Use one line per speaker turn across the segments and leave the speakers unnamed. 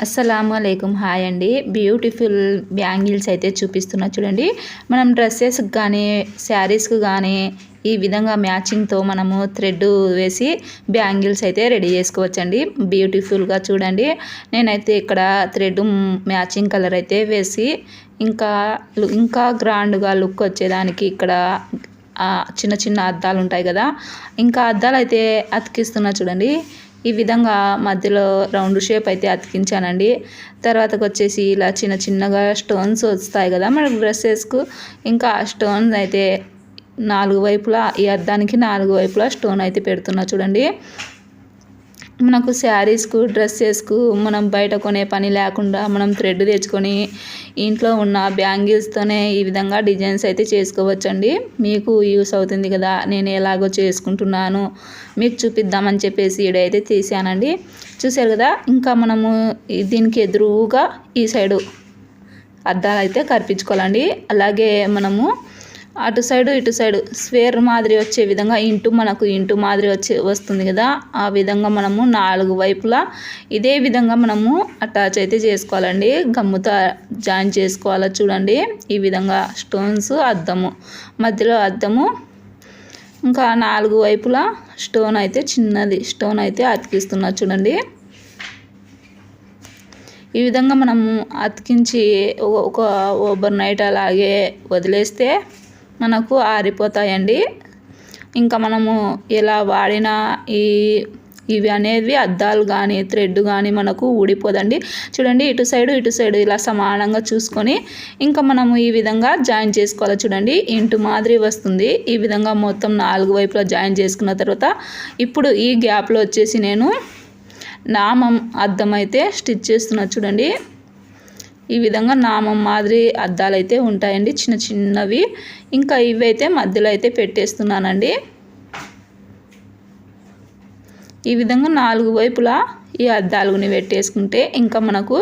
అస్సలాముఅలైకుం hi అండి. Beautiful bangles అయితే చూపిస్తున్నా చూడండి. మనం డ్రెస్సెస్కి కానీ శారీస్కి కానీ ఈ విధంగా మ్యాచింగ్తో మనము థ్రెడ్ వేసి బ్యాంగిల్స్ అయితే రెడీ చేసుకోవచ్చండి. బ్యూటిఫుల్గా చూడండి. నేనైతే ఇక్కడ థ్రెడ్ మ్యాచింగ్ కలర్ అయితే వేసి ఇంకా గ్రాండ్గా లుక్ వచ్చేదానికి ఇక్కడ చిన్న చిన్న అద్దాలు ఉంటాయి కదా, ఇంకా అద్దాలు అయితే అతికిస్తున్నా చూడండి. ఈ విధంగా మధ్యలో రౌండ్ షేప్ అయితే అతికించానండి. తర్వాతకు వచ్చేసి ఇలా చిన్న చిన్నగా స్టోన్స్ వస్తాయి కదా మనకు డ్రెస్సెస్కు, ఇంకా ఆ స్టోన్స్ అయితే 4 వైపులా, ఈ అద్దానికి 4 వైపులా స్టోన్ అయితే పెడుతున్నా చూడండి. మనకు శారీస్కు డ్రెస్సెస్కు మనం బయట కొనే పని లేకుండా మనం థ్రెడ్ తెచ్చుకొని ఇంట్లో ఉన్న బ్యాంగిల్స్తోనే ఈ విధంగా డిజైన్స్ అయితే చేసుకోవచ్చండి. మీకు యూస్ అవుతుంది కదా, నేను ఎలాగో చేసుకుంటున్నాను మీకు చూపిద్దామని చెప్పేసి ఇడైతే తీసానండి. చూసారు కదా. ఇంకా మనము దీనికి ఎదురుగా ఈ సైడు అద్దాలు అయితే కనిపించుకోవాలండి. అలాగే మనము అటు సైడు ఇటు సైడు స్క్వేర్ మాదిరి వచ్చే విధంగా మనకు ఇంటూ మాదిరి వస్తుంది కదా, ఆ విధంగా మనము 4 వైపులా ఇదే విధంగా మనము అటాచ్ అయితే చేసుకోవాలండి. గమ్ముతో జాయిన్ చేసుకోవాలా చూడండి. ఈ విధంగా స్టోన్స్, అద్దము, మధ్యలో అద్దము, ఇంకా 4 వైపులా స్టోన్ అయితే చిన్నది స్టోన్ అయితే అతికిస్తున్నా చూడండి. ఈ విధంగా మనము అతికించి ఒక ఓవర్ నైట్ అలాగే వదిలేస్తే మనకు ఆరిపోతాయండి. ఇంకా మనము ఎలా వాడినా ఇవి అనేవి అద్దాలు కానీ థ్రెడ్ కానీ మనకు ఊడిపోదండి. చూడండి, ఇటు సైడు ఇలా సమానంగా చూసుకొని ఇంకా మనము ఈ విధంగా జాయిన్ చేసుకోవాలి చూడండి. ఇంటు మాదిరి వస్తుంది. ఈ విధంగా మొత్తం 4 వైపులా జాయిన్ చేసుకున్న తర్వాత ఇప్పుడు ఈ గ్యాప్లో వచ్చేసి నేను నామం అద్దం అయితే స్టిచ్ చేస్తున్నా చూడండి. ఈ విధంగా నామం మాదిరి అద్దాలు అయితే ఉంటాయండి, చిన్న చిన్నవి. ఇంకా ఇవైతే మధ్యలో అయితే పెట్టేస్తున్నానండి. ఈ విధంగా 4 వైపులా ఈ అద్దాలుని పెట్టేసుకుంటే ఇంకా మనకు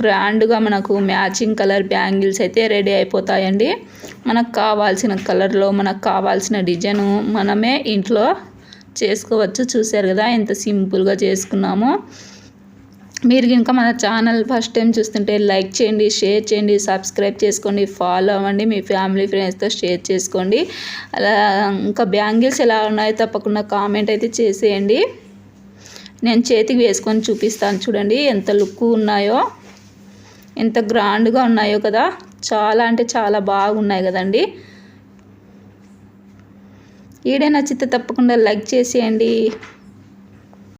గ్రాండ్గా మనకు మ్యాచింగ్ కలర్ బ్యాంగిల్స్ అయితే రెడీ అయిపోతాయండి. మనకు కావాల్సిన కలర్లో మనకు కావాల్సిన డిజైను మనమే ఇంట్లో చేసుకోవచ్చు. చూసారు కదా ఎంత సింపుల్గా చేసుకున్నామో. మీరు కనుక మన ఛానల్ ఫస్ట్ టైం చూస్తుంటే లైక్ చేయండి, షేర్ చేయండి, సబ్స్క్రైబ్ చేసుకోండి, ఫాలో అవ్వండి, మీ ఫ్యామిలీ ఫ్రెండ్స్తో షేర్ చేసుకోండి. అలా ఇంకా బ్యాంగిల్స్ ఎలా ఉన్నాయో తప్పకుండా కామెంట్ అయితే చేసేయండి. నేను చేతికి వేసుకొని చూపిస్తాను చూడండి ఎంత లుక్ ఉన్నాయో, ఎంత గ్రాండ్గా ఉన్నాయో కదా. చాలా అంటే చాలా బాగున్నాయి కదండి. వీడియో నచ్చితే తప్పకుండా లైక్ చేసేయండి.